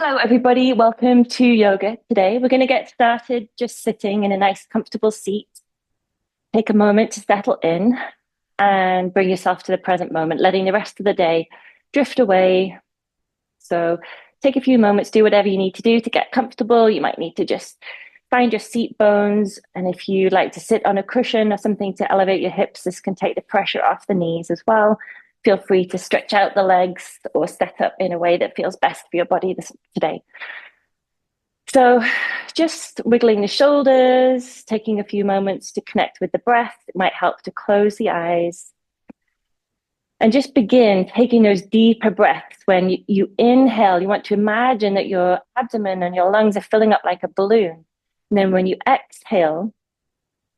Hello, everybody. Welcome to yoga today. We're going to get started just sitting in a nice, comfortable seat. Take a moment to settle in and bring yourself to the present moment, letting the rest of the day drift away. So take a few moments, do whatever you need to do to get comfortable. You might need to just find your seat bones. And if you like to sit on a cushion or something to elevate your hips, this can take the pressure off the knees as well. Feel free to stretch out the legs or set up in a way that feels best for your body today. So just wiggling the shoulders, taking a few moments to connect with the breath. It might help to close the eyes and just begin taking those deeper breaths. When you inhale, you want to imagine that your abdomen and your lungs are filling up like a balloon. And then when you exhale,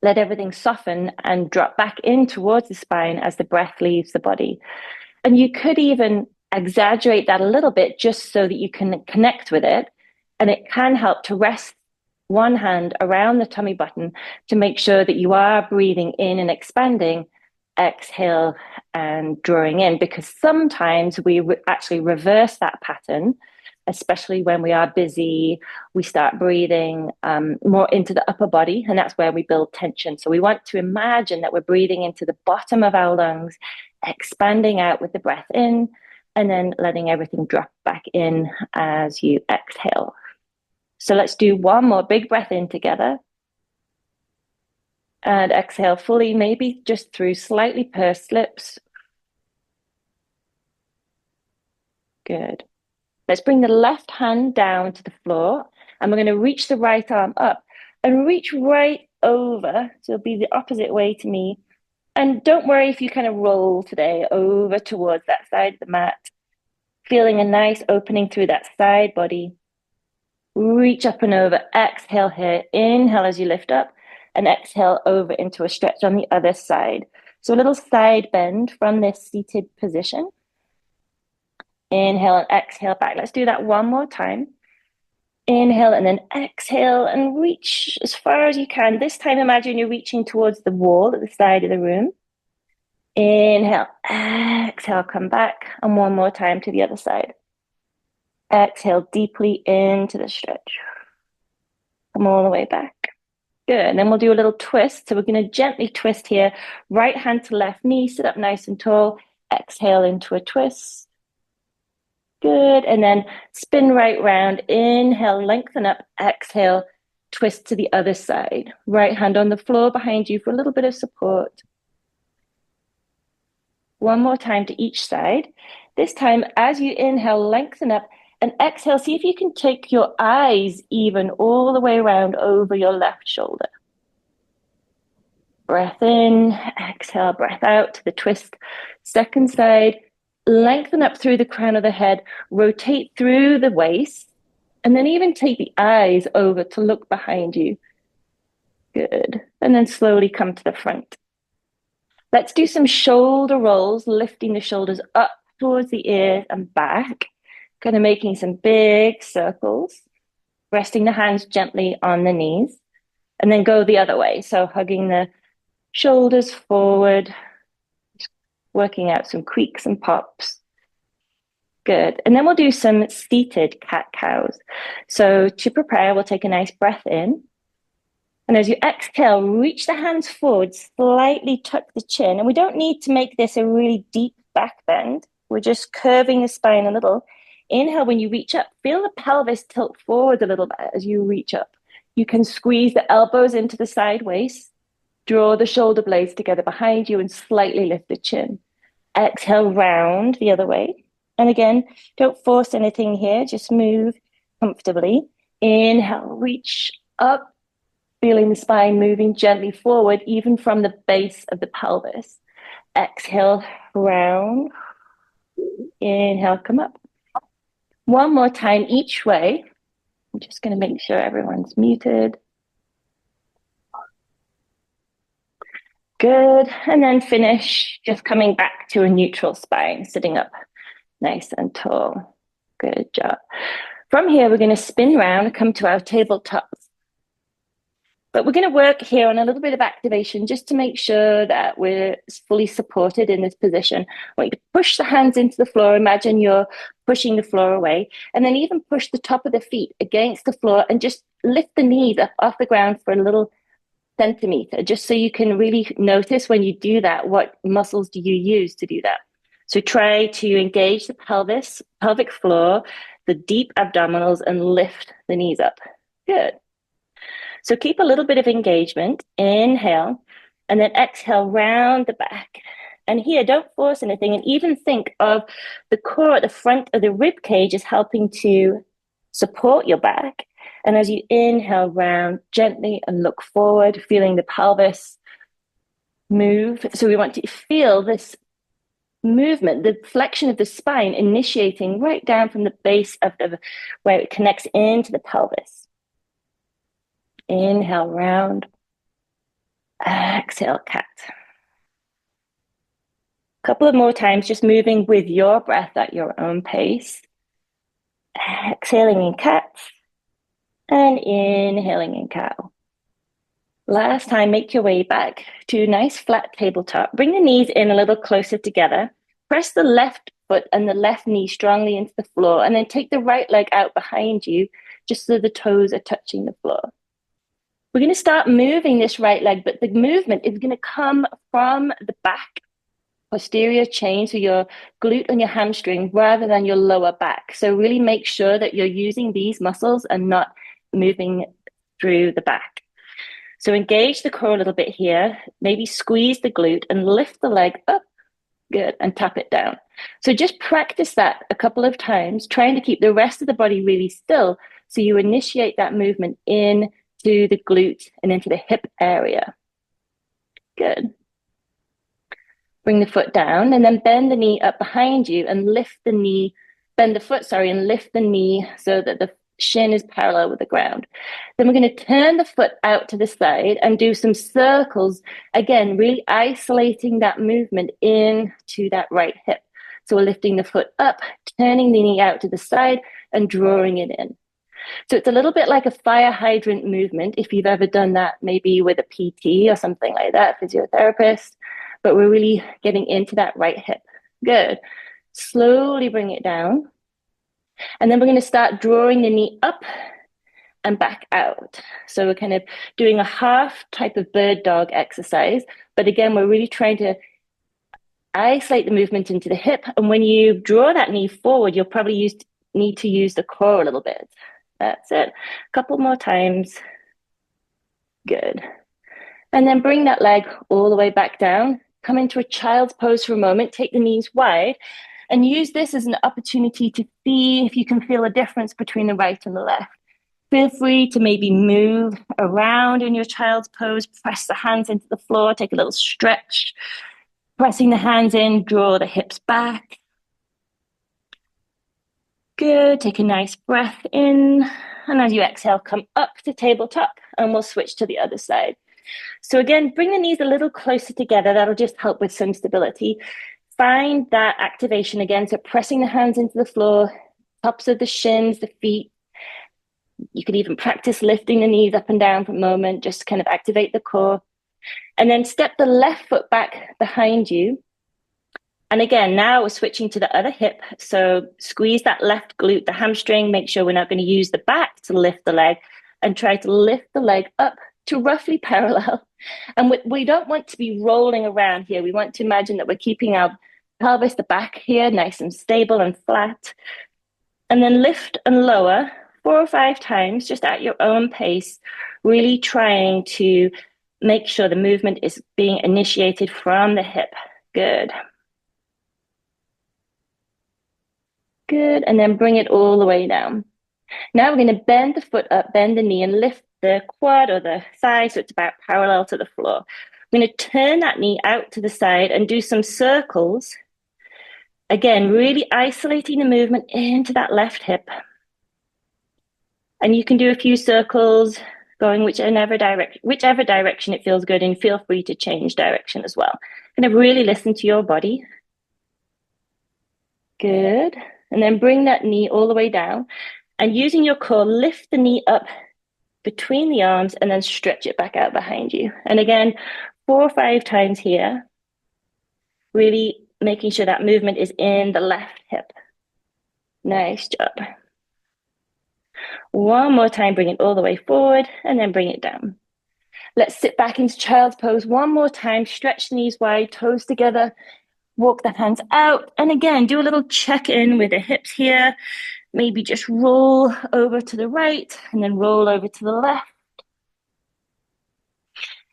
let everything soften and drop back in towards the spine as the breath leaves the body. And you could even exaggerate that a little bit just so that you can connect with it. And it can help to rest one hand around the tummy button to make sure that you are breathing in and expanding, exhale and drawing in, because sometimes we actually reverse that pattern, especially when we are busy. We start breathing more into the upper body, and that's where we build tension. So we want to imagine that we're breathing into the bottom of our lungs, expanding out with the breath in, and then letting everything drop back in as you exhale. So let's do one more big breath in together. And exhale fully, maybe just through slightly pursed lips. Good. Let's bring the left hand down to the floor, and we're going to reach the right arm up and reach right over. So it'll be the opposite way to me. And don't worry if you kind of roll today over towards that side of the mat, feeling a nice opening through that side body. Reach up and over, exhale here, inhale as you lift up, and exhale over into a stretch on the other side. So a little side bend from this seated position. Inhale and exhale back. Let's do that one more time. Inhale and then exhale and reach as far as you can. This time, imagine you're reaching towards the wall at the side of the room. Inhale, exhale, come back, and one more time to the other side. Exhale deeply into the stretch. Come all the way back. Good. And then we'll do a little twist. So we're going to gently twist here. Right hand to left knee, sit up nice and tall. Exhale into a twist. Good. And then spin right round. Inhale, lengthen up. Exhale, twist to the other side. Right hand on the floor behind you for a little bit of support. One more time to each side. This time, as you inhale, lengthen up and exhale. See if you can take your eyes even all the way around over your left shoulder. Breath in, exhale, breath out to the twist. Second side, lengthen up through the crown of the head, rotate through the waist, and then even take the eyes over to look behind you. Good. And then slowly come to the front. Let's do some shoulder rolls, lifting the shoulders up towards the ears and back. Kind of making some big circles, resting the hands gently on the knees, and then go the other way. So hugging the shoulders forward, working out some creaks and pops. Good. And then we'll do some seated cat-cows. So to prepare, we'll take a nice breath in. And as you exhale, reach the hands forward, slightly tuck the chin. And we don't need to make this a really deep back bend. We're just curving the spine a little. Inhale, when you reach up, feel the pelvis tilt forward a little bit as you reach up. You can squeeze the elbows into the side waist, draw the shoulder blades together behind you and slightly lift the chin. Exhale, round the other way. And again, don't force anything here, just move comfortably. Inhale, reach up, feeling the spine moving gently forward, even from the base of the pelvis. Exhale, round. Inhale, come up. One more time each way. I'm just going to make sure everyone's muted. Good. And then finish just coming back to a neutral spine, sitting up nice and tall. Good job. From here, we're going to spin around and come to our tabletop. But we're going to work here on a little bit of activation just to make sure that we're fully supported in this position. I want you to push the hands into the floor. Imagine you're pushing the floor away, and then even push the top of the feet against the floor and just lift the knees up off the ground for a little centimeter, just so you can really notice when you do that, what muscles do you use to do that. So try to engage the pelvis, pelvic floor, the deep abdominals, and lift the knees up. Good. So keep a little bit of engagement. Inhale, and then exhale, round the back. And here, don't force anything, and even think of the core at the front of the rib cage is helping to support your back. And as you inhale, round gently and look forward, feeling the pelvis move. So we want to feel this movement, the flexion of the spine initiating right down from the base of where it connects into the pelvis. Inhale, round. Exhale, cat. A couple of more times, just moving with your breath at your own pace. Exhaling in cat and inhaling in cow. Last time, make your way back to a nice flat tabletop. Bring the knees in a little closer together. Press the left foot and the left knee strongly into the floor, and then take the right leg out behind you, just so the toes are touching the floor. We're going to start moving this right leg, but the movement is going to come from the back posterior chain, so your glute and your hamstring, rather than your lower back. So really make sure that you're using these muscles and not moving through the back. So engage the core a little bit here, maybe squeeze the glute and lift the leg up, good, and tap it down. So just practice that a couple of times, trying to keep the rest of the body really still, so you initiate that movement in to the glute and into the hip area. Good. Bring the foot down and then bend the knee up behind you and lift the knee, bend the foot, and lift the knee so that the shin is parallel with the ground. Then we're going to turn the foot out to the side and do some circles. Again, really isolating that movement into that right hip. So we're lifting the foot up, turning the knee out to the side and drawing it in. So it's a little bit like a fire hydrant movement, if you've ever done that, maybe with a PT or something like that, physiotherapist, but we're really getting into that right hip. Good. Slowly bring it down. And then we're going to start drawing the knee up and back out. So we're kind of doing a half type of bird dog exercise, but again, we're really trying to isolate the movement into the hip. And when you draw that knee forward, you'll probably need to use the core a little bit. That's it. A couple more times. Good. And then bring that leg all the way back down. Come into a child's pose for a moment. Take the knees wide and use this as an opportunity to see if you can feel a difference between the right and the left. Feel free to maybe move around in your child's pose. Press the hands into the floor. Take a little stretch. Pressing the hands in, draw the hips back. Good. Take a nice breath in. And as you exhale, come up to tabletop and we'll switch to the other side. So again, bring the knees a little closer together. That'll just help with some stability. Find that activation again. So pressing the hands into the floor, tops of the shins, the feet. You could even practice lifting the knees up and down for a moment, just kind of activate the core. And then step the left foot back behind you. And again, now we're switching to the other hip. So squeeze that left glute, the hamstring. Make sure we're not going to use the back to lift the leg, and try to lift the leg up to roughly parallel. And we don't want to be rolling around here. We want to imagine that we're keeping our pelvis, the back here, nice and stable and flat. And then lift and lower 4 or 5 times, just at your own pace, really trying to make sure the movement is being initiated from the hip. Good. Good. And then bring it all the way down. Now we're going to bend the foot up, bend the knee, and lift the quad or the thigh so it's about parallel to the floor. We're going to turn that knee out to the side and do some circles. Again, really isolating the movement into that left hip. And you can do a few circles going whichever direction it feels good, and feel free to change direction as well. Kind of really listen to your body. Good. And then bring that knee all the way down. And using your core, lift the knee up between the arms and then stretch it back out behind you. And again, 4 or 5 times here, really making sure that movement is in the left hip. Nice job. One more time, bring it all the way forward and then bring it down. Let's sit back into child's pose one more time. Stretch the knees wide, toes together. Walk the hands out. And again, do a little check-in with the hips here. Maybe just roll over to the right and then roll over to the left.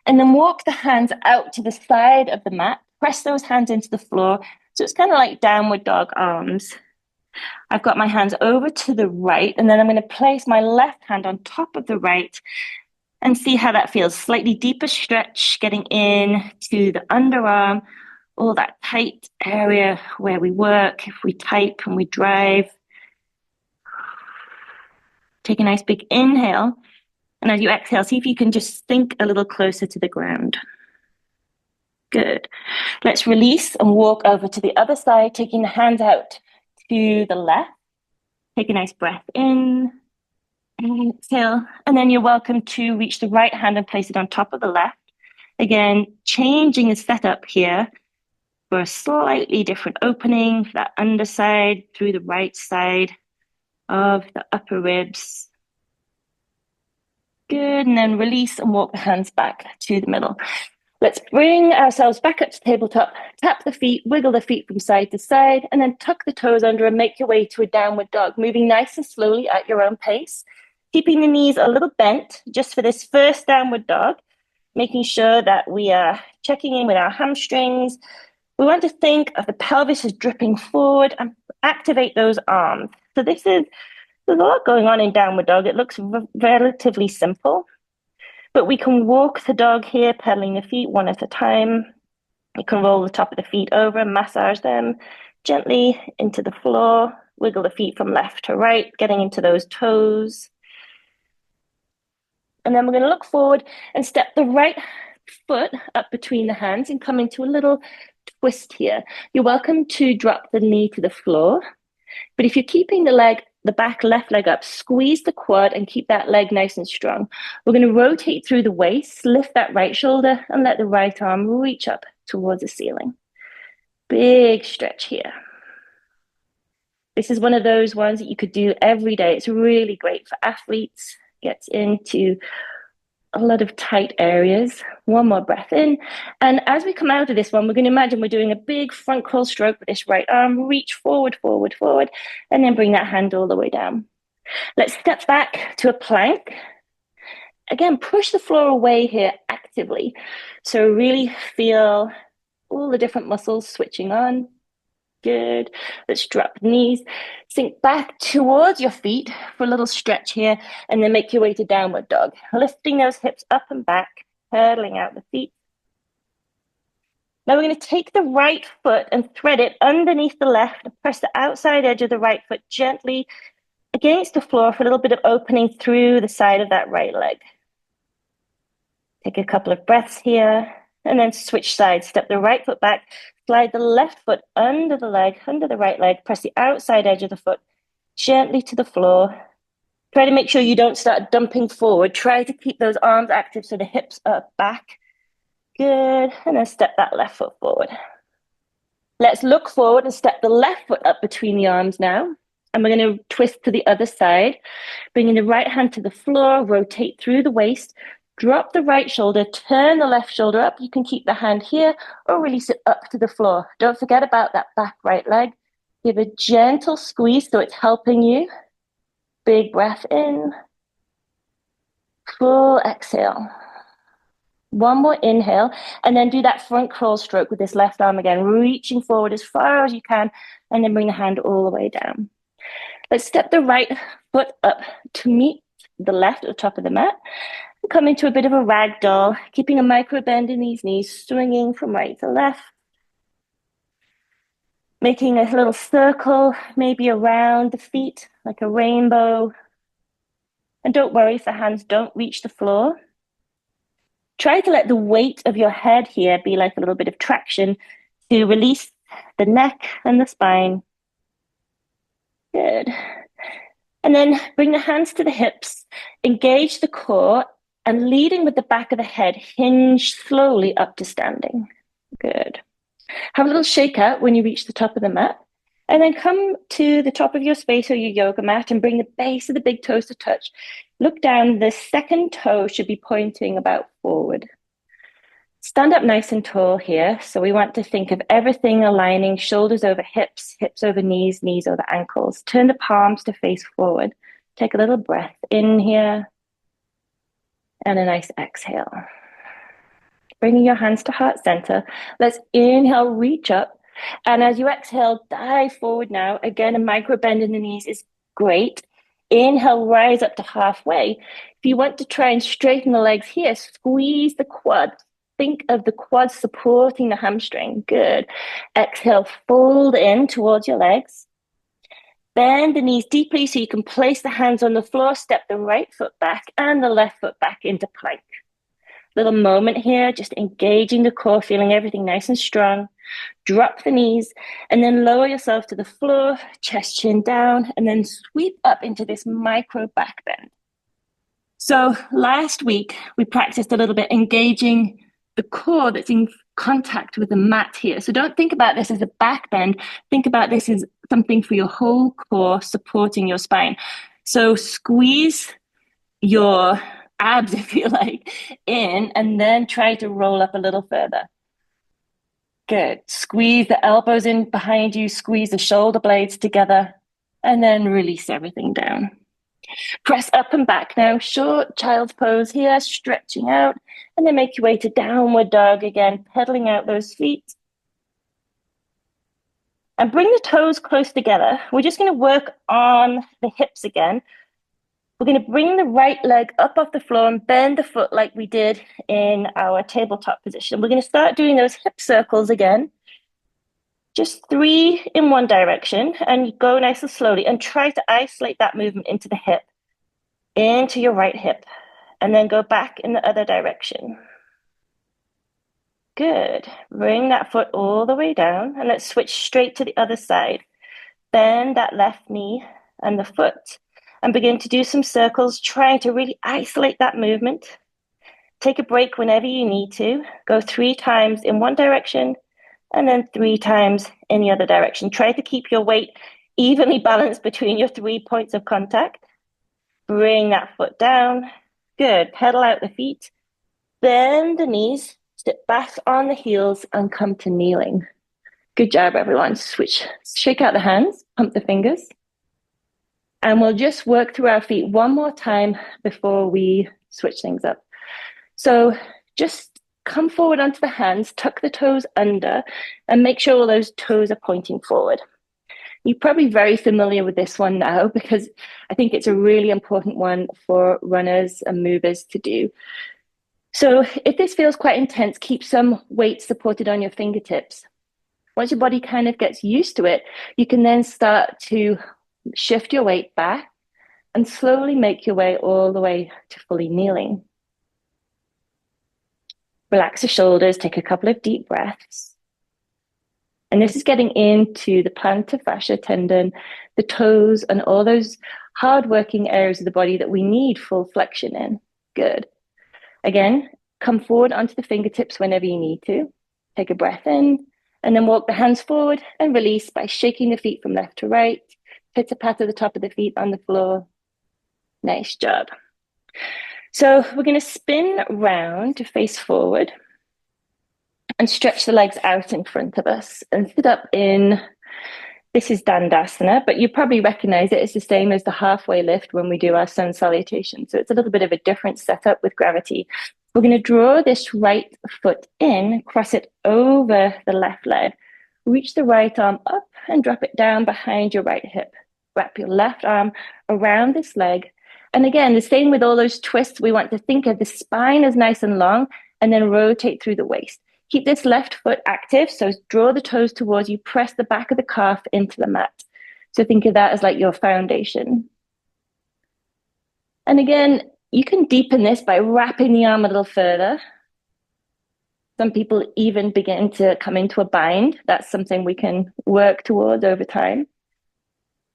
And then walk the hands out to the side of the mat. Press those hands into the floor. So it's kind of like downward dog arms. I've got my hands over to the right, and then I'm going to place my left hand on top of the right and see how that feels. Slightly deeper stretch, getting in to the underarm, all that tight area where we work, if we type and we drive. Take a nice big inhale. And as you exhale, see if you can just sink a little closer to the ground. Good. Let's release and walk over to the other side, taking the hands out to the left. Take a nice breath in. Exhale. And then you're welcome to reach the right hand and place it on top of the left. Again, changing the setup here for a slightly different opening, that underside through the right side of the upper ribs. Good, and then release and walk the hands back to the middle. Let's bring ourselves back up to tabletop, tap the feet, wiggle the feet from side to side, and then tuck the toes under and make your way to a downward dog, moving nice and slowly at your own pace, keeping the knees a little bent just for this first downward dog, making sure that we are checking in with our hamstrings. We want to think of the pelvis as dripping forward and activate those arms. So there's a lot going on in downward dog. It looks relatively simple, but we can walk the dog here, pedaling the feet one at a time. You can roll the top of the feet over, massage them gently into the floor, wiggle the feet from left to right, getting into those toes. And then we're going to look forward and step the right foot up between the hands and come into a little twist here. You're welcome to drop the knee to the floor, but if you're keeping the back left leg up, squeeze the quad and keep that leg nice and strong. We're going to rotate through the waist, lift that right shoulder, and let the right arm reach up towards the ceiling. Big stretch here. This is one of those ones that you could do every day. It's really great for athletes, gets into a lot of tight areas. One more breath in. And as we come out of this one, we're going to imagine we're doing a big front crawl stroke with this right arm. Reach forward, forward, forward, and then bring that hand all the way down. Let's step back to a plank. Again, push the floor away here actively. So really feel all the different muscles switching on. Good. Let's drop the knees, sink back towards your feet for a little stretch here, and then make your way to downward dog. Lifting those hips up and back, hurdling out the feet. Now we're going to take the right foot and thread it underneath the left, and press the outside edge of the right foot gently against the floor for a little bit of opening through the side of that right leg. Take a couple of breaths here, and then switch sides. Step the right foot back, slide the left foot under the leg, under the right leg, press the outside edge of the foot gently to the floor. Try to make sure you don't start dumping forward. Try to keep those arms active so the hips are back. Good, and then step that left foot forward. Let's look forward and step the left foot up between the arms now. And we're going to twist to the other side, bringing the right hand to the floor, rotate through the waist, drop the right shoulder, turn the left shoulder up. You can keep the hand here or release it up to the floor. Don't forget about that back right leg. Give a gentle squeeze so it's helping you. Big breath in. Full exhale. One more inhale, and then do that front crawl stroke with this left arm again, reaching forward as far as you can, and then bring the hand all the way down. Let's step the right foot up to meet the left at the top of the mat. Come into a bit of a ragdoll, keeping a micro bend in these knees, swinging from right to left. Making a little circle, maybe around the feet, like a rainbow. And don't worry if the hands don't reach the floor. Try to let the weight of your head here be like a little bit of traction to release the neck and the spine. Good. And then bring the hands to the hips, engage the core, and leading with the back of the head, hinge slowly up to standing. Good. Have a little shake out when you reach the top of the mat. And then come to the top of your space or your yoga mat and bring the base of the big toes to touch. Look down, the second toe should be pointing about forward. Stand up nice and tall here. So we want to think of everything aligning, shoulders over hips, hips over knees, knees over ankles. Turn the palms to face forward. Take a little breath in here and a nice exhale. Bringing your hands to heart center. Let's inhale, reach up. And as you exhale, dive forward now. Again, a micro bend in the knees is great. Inhale, rise up to halfway. If you want to try and straighten the legs here, squeeze the quads. Think of the quads supporting the hamstring. Good. Exhale, fold in towards your legs. Bend the knees deeply so you can place the hands on the floor. Step the right foot back and the left foot back into plank. Little moment here, just engaging the core, feeling everything nice and strong. Drop the knees and then lower yourself to the floor, chest, chin down, and then sweep up into this micro back bend. So last week, we practiced a little bit engaging the core that's in contact with the mat here. So don't think about this as a back bend. Think about this as something for your whole core supporting your spine. So squeeze your abs, if you like, in, and then try to roll up a little further. Good. Squeeze the elbows in behind you, squeeze the shoulder blades together, and then release everything down. Press up and back now, short child's pose here, stretching out, and then make your way to downward dog again, pedaling out those feet. And bring the toes close together. We're just going to work on the hips again. We're going to bring the right leg up off the floor and bend the foot like we did in our tabletop position. We're going to start doing those hip circles again. Just 3 in one direction, and go nice and slowly and try to isolate that movement into the hip, into your right hip, and then go back in the other direction. Good. Bring that foot all the way down, and let's switch straight to the other side. Bend that left knee and the foot, and begin to do some circles, trying to really isolate that movement. Take a break whenever you need to. Go 3 times in one direction, and then 3 times in the other direction. Try to keep your weight evenly balanced between your 3 points of contact. Bring that foot down. Good. Pedal out the feet. Bend the knees. Sit back on the heels and come to kneeling. Good job, everyone. Switch. Shake out the hands. Pump the fingers. And we'll just work through our feet one more time before we switch things up. So just come forward onto the hands, tuck the toes under, and make sure all those toes are pointing forward. You're probably very familiar with this one now because I think it's a really important one for runners and movers to do. So if this feels quite intense, keep some weight supported on your fingertips. Once your body kind of gets used to it, you can then start to shift your weight back and slowly make your way all the way to fully kneeling. Relax the shoulders, take a couple of deep breaths. And this is getting into the plantar fascia tendon, the toes, and all those hard-working areas of the body that we need full flexion in. Good. Again, come forward onto the fingertips whenever you need to. Take a breath in, and then walk the hands forward and release by shaking the feet from left to right. Pitter-patter the top of the feet on the floor. Nice job. So we're going to spin round to face forward and stretch the legs out in front of us and sit up in, this is Dandasana, but you probably recognize it. It's the same as the halfway lift when we do our sun salutation. So it's a little bit of a different setup with gravity. We're going to draw this right foot in, cross it over the left leg, reach the right arm up and drop it down behind your right hip. Wrap your left arm around this leg. And again, the same with all those twists. We want to think of the spine as nice and long and then rotate through the waist. Keep this left foot active. So draw the toes towards you, press the back of the calf into the mat. So think of that as like your foundation. And again, you can deepen this by wrapping the arm a little further. Some people even begin to come into a bind. That's something we can work towards over time.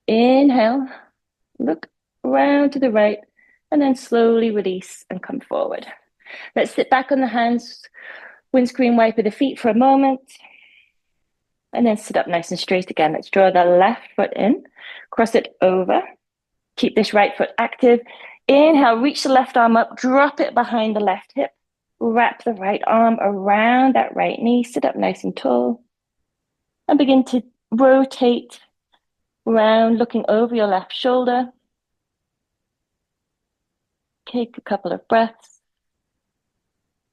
Inhale, look round to the right, and then slowly release and come forward. Let's sit back on the hands, windscreen wiper the feet for a moment, and then sit up nice and straight again. Let's draw the left foot in, cross it over, keep this right foot active. Inhale, reach the left arm up, drop it behind the left hip, wrap the right arm around that right knee, sit up nice and tall, and begin to rotate round, looking over your left shoulder. Take a couple of breaths.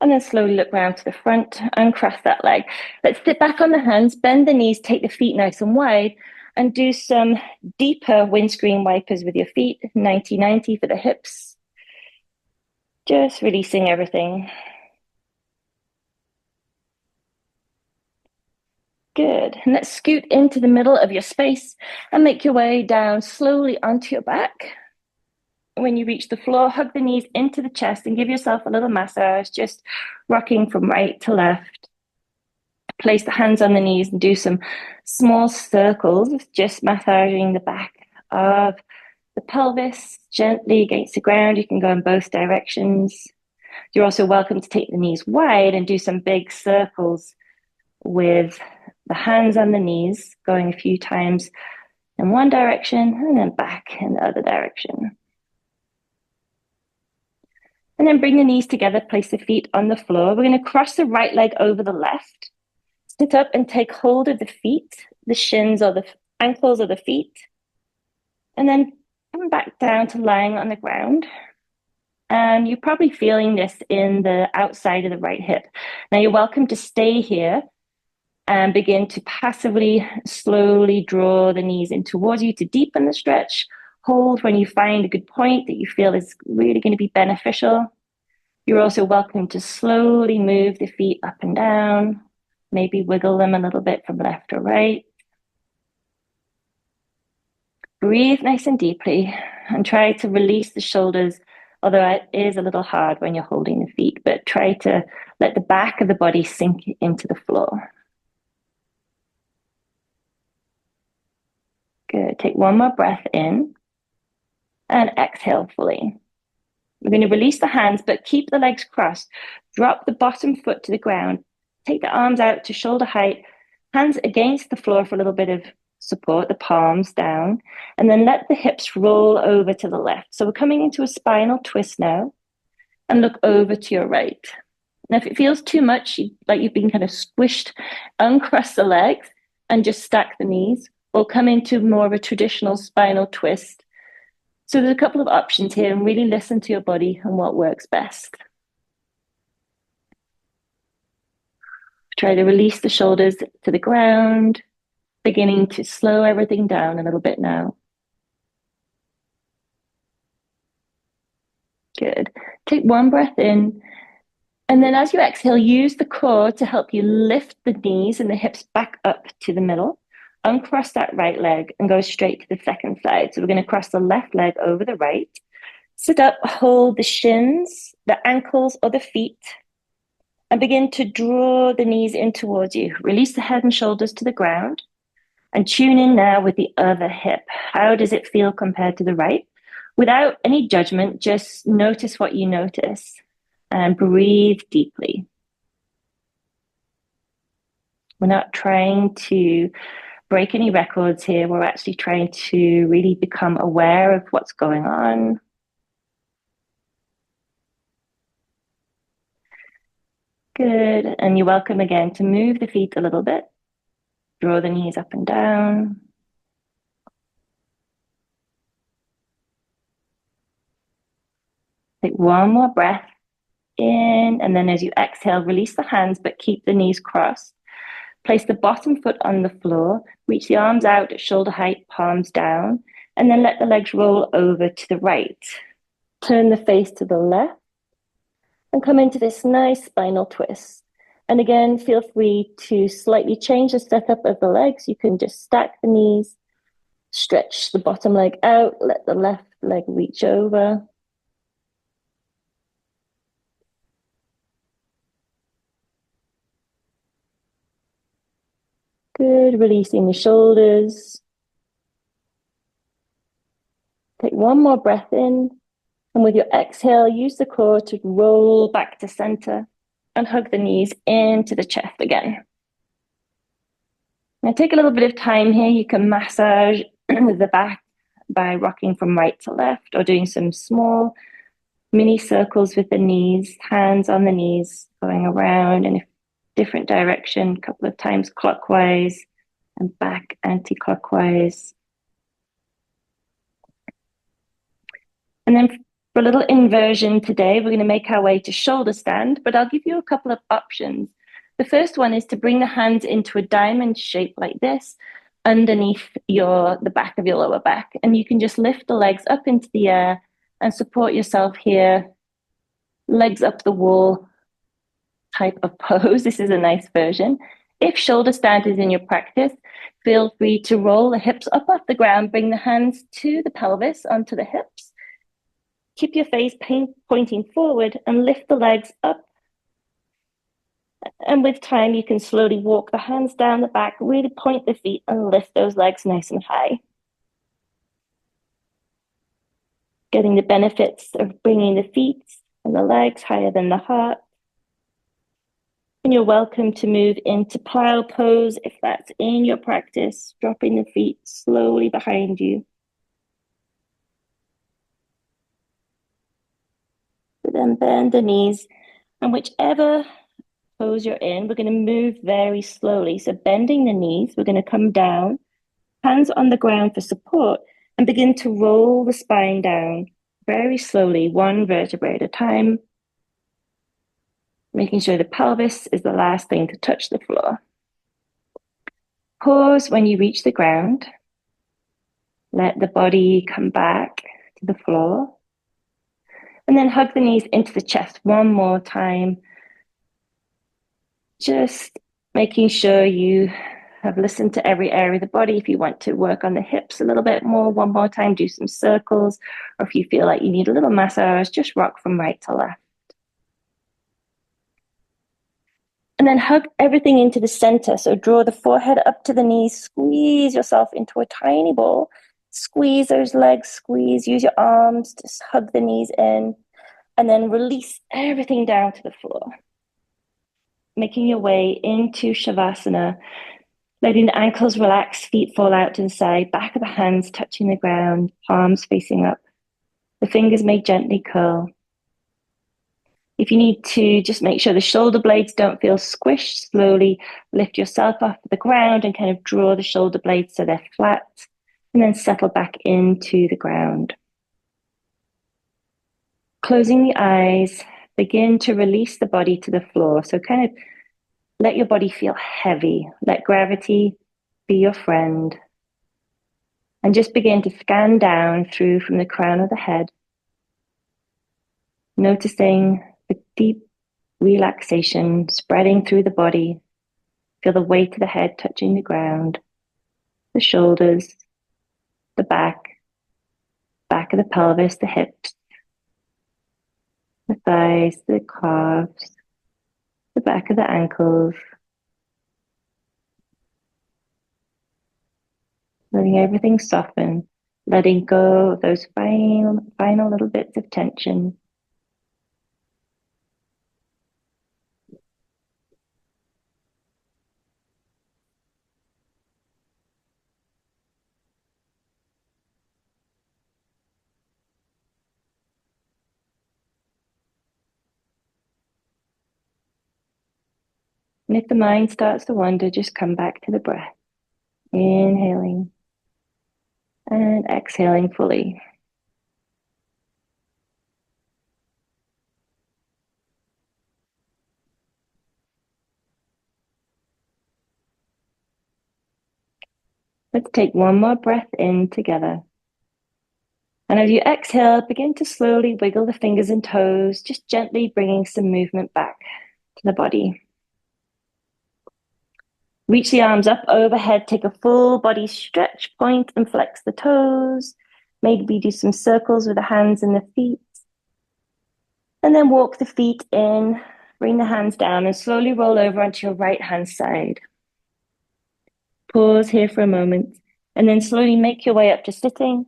And then slowly look round to the front and cross that leg. Let's sit back on the hands, bend the knees, take the feet nice and wide, and do some deeper windscreen wipers with your feet, 90-90 for the hips. Just releasing everything. Good. And let's scoot into the middle of your space and make your way down slowly onto your back. When you reach the floor, hug the knees into the chest and give yourself a little massage, just rocking from right to left. Place the hands on the knees and do some small circles, just massaging the back of the pelvis gently against the ground. You can go in both directions. You're also welcome to take the knees wide and do some big circles with the hands on the knees, going a few times in one direction and then back in the other direction. And then bring the knees together, place the feet on the floor. We're going to cross the right leg over the left. Sit up and take hold of the feet, the shins or the ankles of the feet. And then come back down to lying on the ground. And you're probably feeling this in the outside of the right hip. Now you're welcome to stay here and begin to passively, slowly draw the knees in towards you to deepen the stretch. Hold when you find a good point that you feel is really going to be beneficial. You're also welcome to slowly move the feet up and down, maybe wiggle them a little bit from left or right. Breathe nice and deeply and try to release the shoulders, although it is a little hard when you're holding the feet, but try to let the back of the body sink into the floor. Good. Take one more breath in and exhale fully. We're going to release the hands, but keep the legs crossed. Drop the bottom foot to the ground. Take the arms out to shoulder height, hands against the floor for a little bit of support, the palms down, and then let the hips roll over to the left. So we're coming into a spinal twist now, and look over to your right. Now, if it feels too much, like you've been kind of squished, uncross the legs and just stack the knees, or come into more of a traditional spinal twist. So there's a couple of options here, and really listen to your body and what works best. Try to release the shoulders to the ground, beginning to slow everything down a little bit now. Good. Take one breath in. And then as you exhale, use the core to help you lift the knees and the hips back up to the middle. Uncross that right leg and go straight to the second side. So we're going to cross the left leg over the right. Sit up, hold the shins, the ankles or the feet, and begin to draw the knees in towards you. Release the head and shoulders to the ground and tune in now with the other hip. How does it feel compared to the right? Without any judgment, just notice what you notice and breathe deeply. We're not trying to break any records here. We're actually trying to really become aware of what's going on. Good. And you're welcome again to move the feet a little bit. Draw the knees up and down. Take one more breath in, and then as you exhale, release the hands, but keep the knees crossed. Place the bottom foot on the floor, reach the arms out at shoulder height, palms down, and then let the legs roll over to the right. Turn the face to the left and come into this nice spinal twist. And again, feel free to slightly change the setup of the legs. You can just stack the knees, stretch the bottom leg out, let the left leg reach over. Good, releasing the shoulders. Take one more breath in, and with your exhale, use the core to roll back to center and hug the knees into the chest again. Now take a little bit of time here. You can massage the back by rocking from right to left or doing some small mini circles with the knees, hands on the knees, going around in a different direction, a couple of times clockwise and back anti-clockwise. And then for a little inversion today, we're going to make our way to shoulder stand, but I'll give you a couple of options. The first one is to bring the hands into a diamond shape like this underneath the back of your lower back. And you can just lift the legs up into the air and support yourself here, legs up the wall type of pose. This is a nice version. If shoulder stand is in your practice, feel free to roll the hips up off the ground, bring the hands to the pelvis onto the hips. Keep your face pointing forward and lift the legs up. And with time, you can slowly walk the hands down the back, really point the feet and lift those legs nice and high. Getting the benefits of bringing the feet and the legs higher than the heart. And you're welcome to move into plow pose if that's in your practice, dropping the feet slowly behind you. Then bend the knees, and whichever pose you're in, we're going to move very slowly. So bending the knees, we're going to come down, hands on the ground for support, and begin to roll the spine down very slowly, one vertebrae at a time, making sure the pelvis is the last thing to touch the floor. Pause when you reach the ground. Let the body come back to the floor. And then hug the knees into the chest one more time. Just making sure you have listened to every area of the body. If you want to work on the hips a little bit more, one more time, do some circles. Or if you feel like you need a little massage, just rock from right to left. And then hug everything into the center. So draw the forehead up to the knees, squeeze yourself into a tiny ball. Squeeze those legs, squeeze, use your arms, just hug the knees in, and then release everything down to the floor. Making your way into Shavasana, letting the ankles relax, feet fall out to the side, back of the hands touching the ground, palms facing up. The fingers may gently curl. If you need to, just make sure the shoulder blades don't feel squished. Slowly lift yourself off the ground and kind of draw the shoulder blades so they're flat, and then settle back into the ground. Closing the eyes, begin to release the body to the floor. So kind of let your body feel heavy. Let gravity be your friend. And just begin to scan down through from the crown of the head, noticing the deep relaxation spreading through the body. Feel the weight of the head touching the ground, the shoulders, the back of the pelvis, the hips, the thighs, the calves, the back of the ankles. Letting everything soften, letting go of those final little bits of tension. And if the mind starts to wander, just come back to the breath. Inhaling and exhaling fully. Let's take one more breath in together. And as you exhale, begin to slowly wiggle the fingers and toes, just gently bringing some movement back to the body. Reach the arms up overhead, take a full body stretch, point and flex the toes. Maybe do some circles with the hands and the feet. And then walk the feet in, bring the hands down and slowly roll over onto your right hand side. Pause here for a moment and then slowly make your way up to sitting.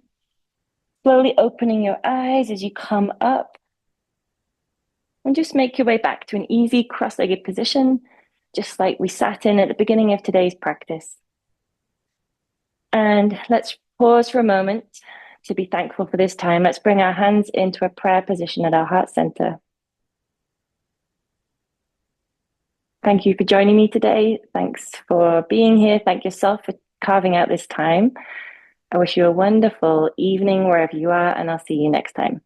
slowly opening your eyes as you come up. And just make your way back to an easy cross-legged position, just like we sat in at the beginning of today's practice. And let's pause for a moment to be thankful for this time. Let's bring our hands into a prayer position at our heart center. Thank you for joining me today. Thanks for being here. Thank yourself for carving out this time. I wish you a wonderful evening wherever you are, and I'll see you next time.